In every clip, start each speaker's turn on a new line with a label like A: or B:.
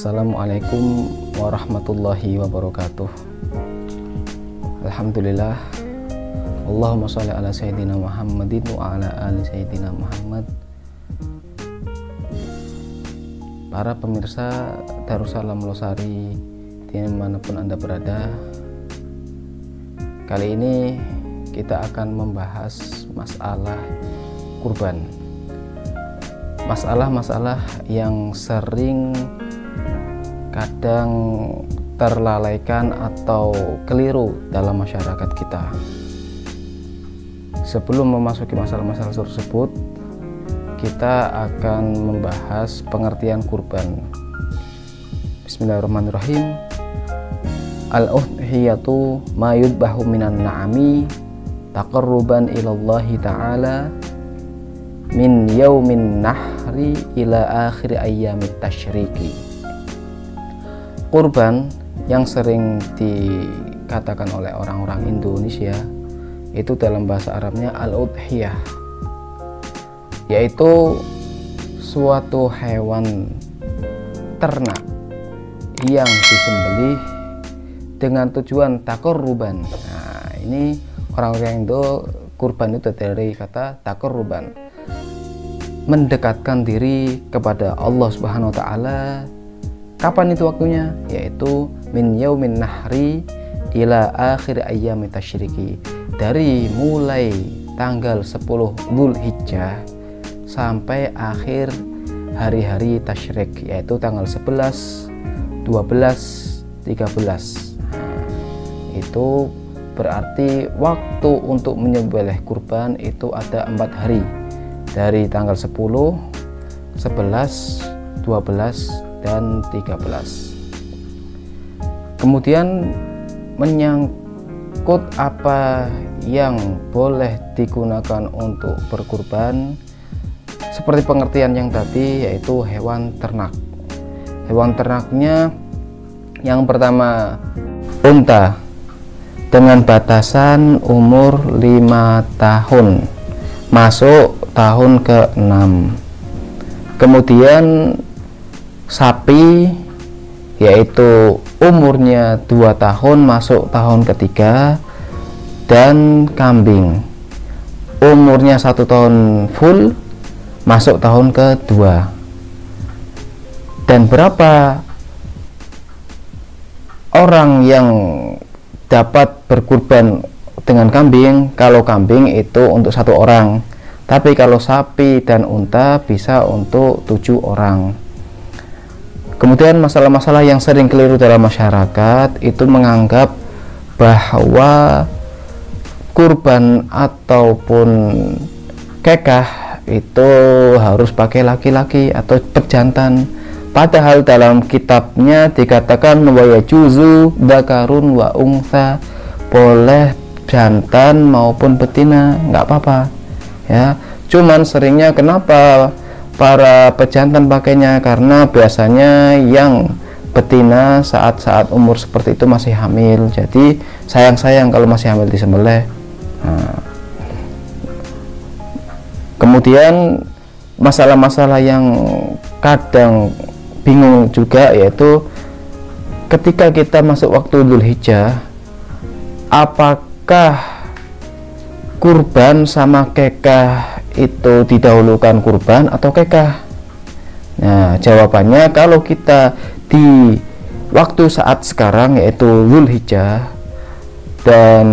A: Assalamualaikum warahmatullahi wabarakatuh. Alhamdulillah. Allahumma sholli ala sayyidina Muhammadin wa ala ali sayyidina Muhammad. Para pemirsa Darussalam Losari dimanapun Anda berada, kali ini kita akan membahas masalah kurban. Masalah-masalah yang sering kadang terlalaikan atau keliru dalam masyarakat kita. Sebelum memasuki masalah-masalah tersebut, kita akan membahas pengertian kurban. Bismillahirrahmanirrahim. Al-udhiyatu ma yudbahu minan na'ami taqarruban ilallahi ta'ala min yaumin nahri ila akhir ayyamit tasyriki. Kurban yang sering dikatakan oleh orang-orang Indonesia itu dalam bahasa Arabnya al-udhiyah, yaitu suatu hewan ternak yang disembelih dengan tujuan taqarruban. Nah, ini orang-orang Indo, kurban itu dari kata taqarruban, mendekatkan diri kepada Allah Subhanahu wa taala. Kapan itu waktunya? Yaitu min yaumin nahri ila akhir ayyamit tasyriki, dari mulai tanggal 10 Dzulhijjah sampai akhir hari-hari tasyrik, yaitu tanggal 11, 12, 13. Nah, itu berarti waktu untuk menyembelih kurban itu ada 4 hari, dari tanggal 10, 11, 12, dan 13. Kemudian menyangkut apa yang boleh digunakan untuk berkurban, seperti pengertian yang tadi, yaitu hewan ternak. Hewan ternaknya yang pertama unta dengan batasan umur 5 tahun masuk tahun ke-6. Kemudian sapi, yaitu umurnya 2 tahun masuk tahun ke-3, dan kambing umurnya 1 tahun full masuk tahun ke-2. Dan berapa orang yang dapat berkurban dengan kambing? Kalau kambing itu untuk 1 orang, tapi kalau sapi dan unta bisa untuk 7 orang. Kemudian masalah-masalah yang sering keliru dalam masyarakat itu menganggap bahwa kurban ataupun kekah itu harus pakai laki-laki atau pejantan, padahal dalam kitabnya dikatakan wa yajuzu dzakarun wa untha, boleh jantan maupun betina, nggak apa-apa ya. Cuman seringnya kenapa para pejantan pakainya? Karena biasanya yang betina saat-saat umur seperti itu masih hamil, jadi sayang-sayang kalau masih hamil disembelih. Nah, kemudian masalah-masalah yang kadang bingung juga, yaitu ketika kita masuk waktu Dzulhijjah, apakah kurban sama kekah itu didahulukan kurban atau kekah? Nah, jawabannya kalau kita di waktu saat sekarang, yaitu Dzulhijjah, dan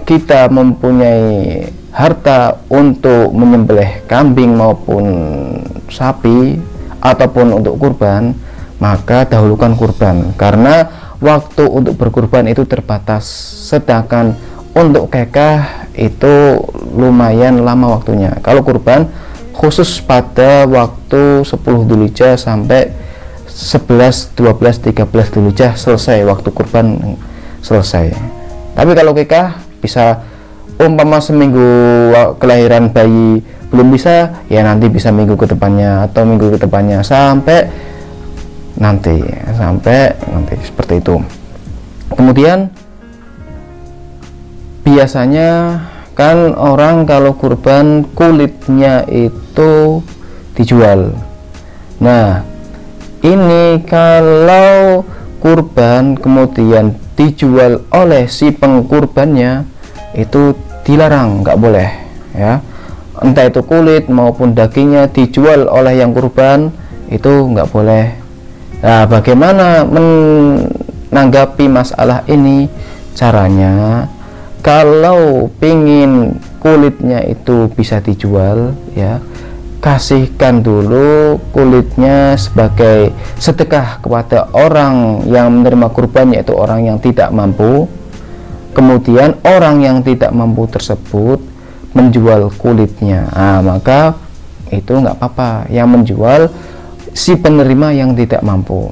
A: kita mempunyai harta untuk menyembelih kambing maupun sapi ataupun untuk kurban, maka dahulukan kurban, karena waktu untuk berkurban itu terbatas. Sedangkan untuk kekah itu lumayan lama waktunya. Kalau kurban khusus pada waktu 10 Dzulhijjah sampai 11, 12, 13 Dzulhijjah selesai waktu kurban selesai. Tapi kalau kekah bisa umpama seminggu kelahiran bayi belum bisa, ya nanti bisa minggu ke depannya atau minggu ke depannya sampai nanti seperti itu. Kemudian biasanya kan orang kalau kurban kulitnya itu dijual. Nah, ini kalau kurban kemudian dijual oleh si pengkurbannya itu dilarang, nggak boleh ya, entah itu kulit maupun dagingnya dijual oleh yang kurban itu nggak boleh. Nah, bagaimana menanggapi masalah ini? Caranya, kalau pingin kulitnya itu bisa dijual ya, kasihkan dulu kulitnya sebagai sedekah kepada orang yang menerima kurban, yaitu orang yang tidak mampu. Kemudian orang yang tidak mampu tersebut menjual kulitnya, nah, maka itu nggak apa-apa, yang menjual si penerima yang tidak mampu.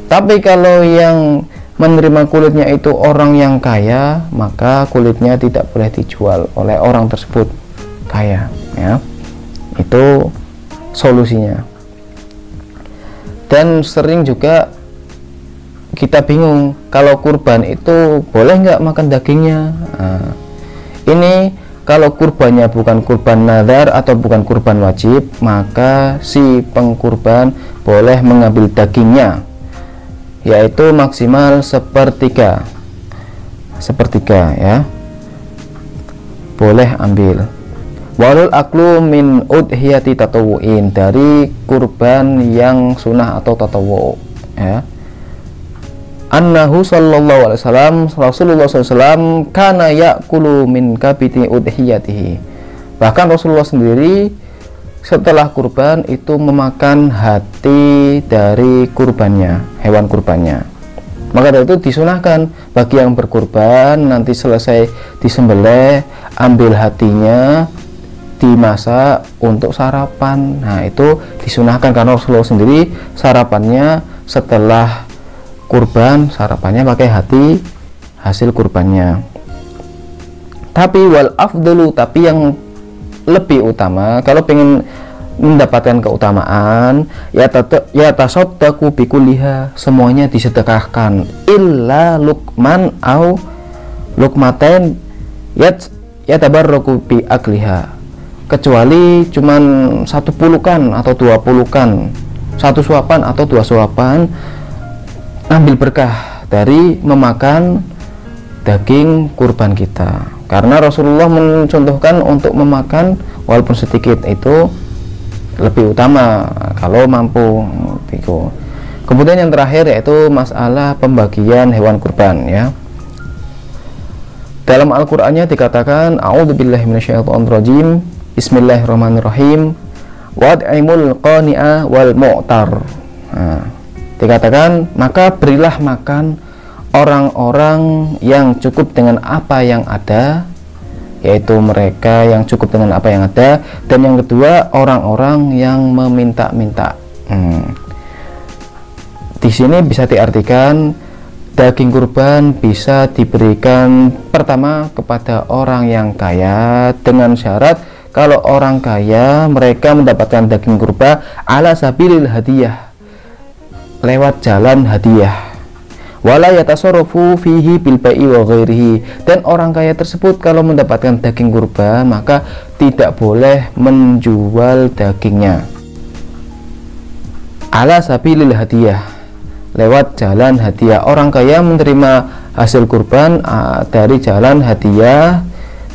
A: Tapi kalau yang menerima kulitnya itu orang yang kaya, maka kulitnya tidak boleh dijual oleh orang tersebut kaya ya. Itu solusinya. Dan sering juga kita bingung, kalau kurban itu boleh nggak makan dagingnya. Nah, ini kalau kurbannya bukan kurban nadar atau bukan kurban wajib, maka si pengkurban boleh mengambil dagingnya, yaitu maksimal sepertiga ya, boleh ambil. Walul aklu min udhiyati tatawu'in, dari kurban yang sunnah atau tatawu ya. Annahu sallallahu alaihi wasallam, Rasulullah SAW kana ya'kulu min kabiti udhiyatihi. Bahkan Rasulullah sendiri setelah kurban itu memakan hati dari kurbannya, hewan kurbannya. Maka dari itu disunahkan bagi yang berkurban, nanti selesai disembelih, ambil hatinya, dimasak untuk sarapan. Nah, itu disunahkan karena Rasulullah sendiri sarapannya setelah kurban, sarapannya pakai hati hasil kurbannya. Tapi wal afdalu, tapi yang lebih utama, kalau pengen mendapatkan keutamaan, ya tasaddaqu bikulliha, semuanya disedekahkan, illa lukman au lukmaten yatabarraku bi akliha, kecuali cuman satu pulukan atau dua pulukan, satu suapan atau dua suapan, ambil berkah dari memakan daging kurban kita. Karena Rasulullah mencontohkan untuk memakan walaupun sedikit itu lebih utama kalau mampu. Kemudian yang terakhir yaitu masalah pembagian hewan kurban ya. Dalam Al-Qur'annya dikatakan, a'udzubillahi minasyaitonirrajim, bismillahirrahmanirrahim, wad'imul qani'a wal mu'tar. Nah, dikatakan, maka berilah makan orang-orang yang cukup dengan apa yang ada, yaitu mereka yang cukup dengan apa yang ada. Dan yang kedua, orang-orang yang meminta-minta. Di sini bisa diartikan daging kurban bisa diberikan pertama kepada orang yang kaya, dengan syarat kalau orang kaya mereka mendapatkan daging kurban ala sabilil hadiyah, lewat jalan hadiah. Wala yatasarrafu fihi bil bai'i wa ghairihi, dan orang kaya tersebut kalau mendapatkan daging kurban maka tidak boleh menjual dagingnya ala sabilil hadiah, lewat jalan hadiah. Orang kaya menerima hasil kurban dari jalan hadiah.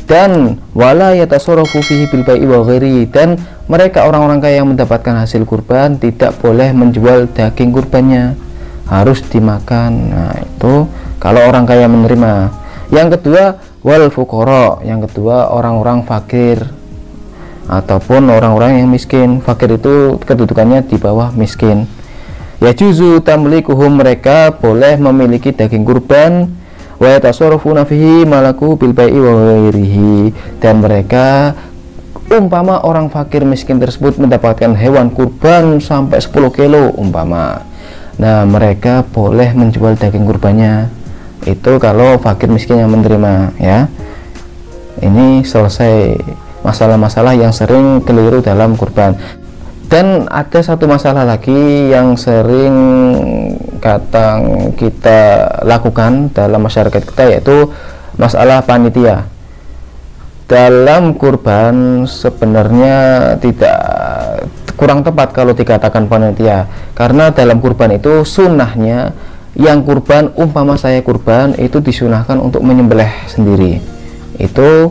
A: Dan wala yatasarrafu fihi bil bai'i wa ghairihi, dan mereka orang-orang kaya yang mendapatkan hasil kurban tidak boleh menjual daging kurbannya, harus dimakan. Nah, itu kalau orang kaya menerima. Yang kedua, wal fuqara, yang kedua orang-orang fakir ataupun orang-orang yang miskin. Fakir itu kedudukannya di bawah miskin. Ya juzu tamlikuhum, mereka boleh memiliki daging kurban, wa yatasarrafuna fihi malaku bil bai'i wa ghairihi, dan mereka umpama orang fakir miskin tersebut mendapatkan hewan kurban sampai 10 kilo umpama, nah mereka boleh menjual daging kurbannya. Itu kalau fakir miskin yang menerima ya. Ini selesai masalah-masalah yang sering keliru dalam kurban. Dan ada satu masalah lagi yang sering kadang kita lakukan dalam masyarakat kita, yaitu masalah panitia. Dalam kurban sebenarnya tidak kurang tepat kalau dikatakan panitia, karena dalam kurban itu sunnahnya yang kurban, umpama saya kurban itu disunahkan untuk menyembelih sendiri itu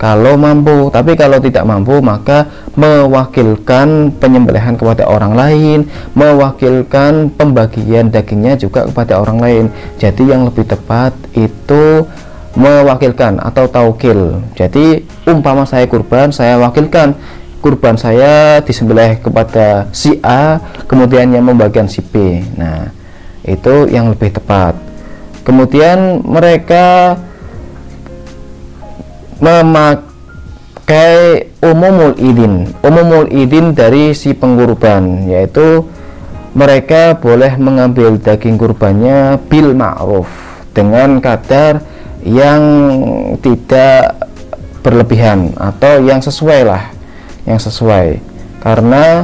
A: kalau mampu. Tapi kalau tidak mampu maka mewakilkan penyembelihan kepada orang lain, mewakilkan pembagian dagingnya juga kepada orang lain. Jadi yang lebih tepat itu mewakilkan atau taukil. Jadi umpama saya kurban, saya wakilkan kurban saya disembelih kepada si A, kemudian yang membagikan si B. Nah, itu yang lebih tepat. Kemudian mereka memakai umumul idin dari si pengkurban, yaitu mereka boleh mengambil daging kurbannya bil ma'ruf, dengan kadar yang tidak berlebihan atau yang sesuai lah, yang sesuai. Karena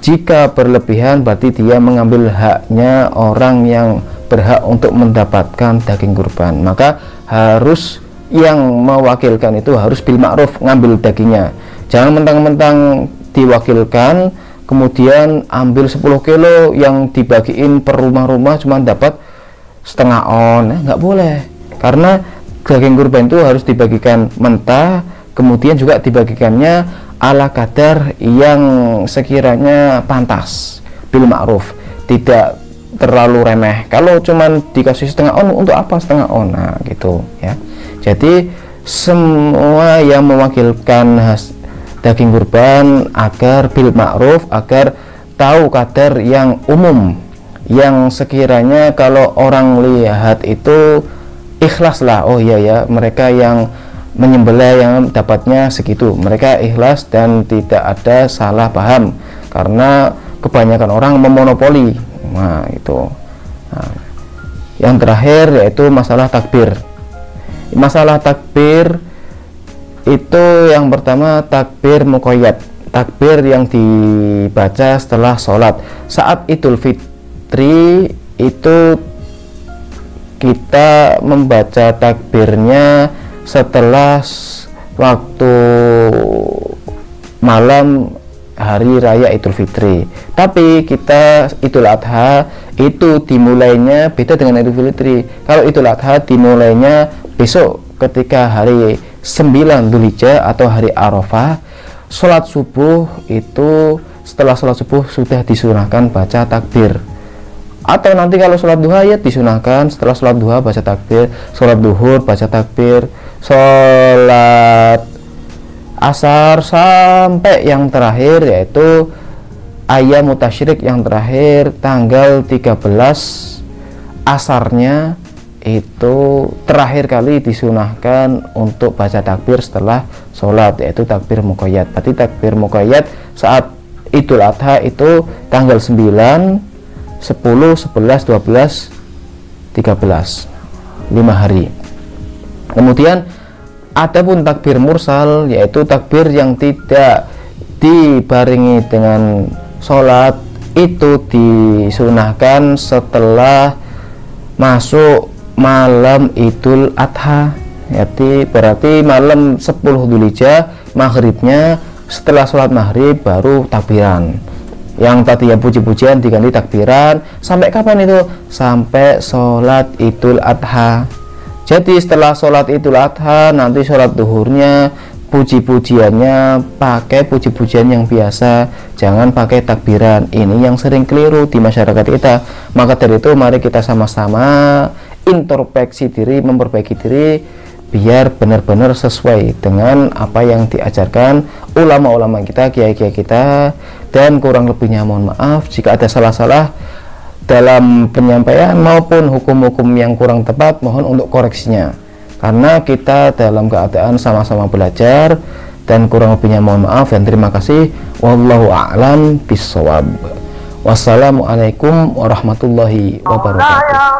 A: jika berlebihan berarti dia mengambil haknya orang yang berhak untuk mendapatkan daging kurban. Maka harus yang mewakilkan itu harus bil ma'ruf, ngambil dagingnya. Jangan mentang-mentang diwakilkan kemudian ambil 10 kilo yang dibagiin per rumah-rumah cuma dapat setengah on. Nggak boleh, karena daging kurban itu harus dibagikan mentah, kemudian juga dibagikannya ala kadar yang sekiranya pantas, bil ma'ruf, tidak terlalu remeh. Kalau cuman dikasih setengah on, untuk apa setengah on? Nah gitu ya. Jadi semua yang mewakilkan daging kurban agar bil ma'ruf, agar tahu kadar yang umum, yang sekiranya kalau orang lihat itu ikhlas lah, oh iya ya, mereka yang menyembelih yang dapatnya segitu, mereka ikhlas dan tidak ada salah paham, karena kebanyakan orang memonopoli. Nah itu. Nah, yang terakhir yaitu masalah takbir. Masalah takbir itu yang pertama takbir muqayyad, takbir yang dibaca setelah sholat. Saat Idul Fitri itu kita membaca takbirnya setelah waktu malam hari raya Idul Fitri. Tapi kita Idul Adha itu dimulainya beda dengan Idul Fitri. Kalau Idul Adha dimulainya besok ketika hari 9 Dzulhijjah atau hari Arafah. Sholat subuh itu setelah sholat subuh sudah disunahkan baca takbir. Atau nanti kalau sholat duha ya disunahkan setelah sholat duha baca takbir, sholat duhur baca takbir, sholat asar sampai yang terakhir yaitu ayam mutasyrik yang terakhir tanggal 13 asarnya itu terakhir kali disunahkan untuk baca takbir setelah sholat, yaitu takbir muqayyad. Berarti takbir muqayyad saat Idul Adha itu tanggal 9, 10, 11, 12, 13, 5 hari. Kemudian adapun takbir mursal, yaitu takbir yang tidak dibarengi dengan sholat, itu disunahkan setelah masuk malam Idul Adha. Jadi berarti malam 10 Dzulhijjah maghribnya, setelah sholat maghrib baru takbiran. Yang tadi yang puji-pujian diganti takbiran. Sampai kapan itu? Sampai sholat Idul Adha. Jadi setelah sholat Idul Adha nanti sholat duhurnya puji-pujiannya pakai puji-pujian yang biasa, jangan pakai takbiran. Ini yang sering keliru di masyarakat kita. Maka dari itu mari kita sama-sama introspeksi diri, memperbaiki diri biar benar-benar sesuai dengan apa yang diajarkan ulama-ulama kita, kiai-kiai kita. Dan kurang lebihnya mohon maaf jika ada salah-salah dalam penyampaian maupun hukum-hukum yang kurang tepat, mohon untuk koreksinya, karena kita dalam keadaan sama-sama belajar. Dan kurang lebihnya mohon maaf dan terima kasih. Wallahu a'lam bishawab. Wassalamualaikum warahmatullahi wabarakatuh.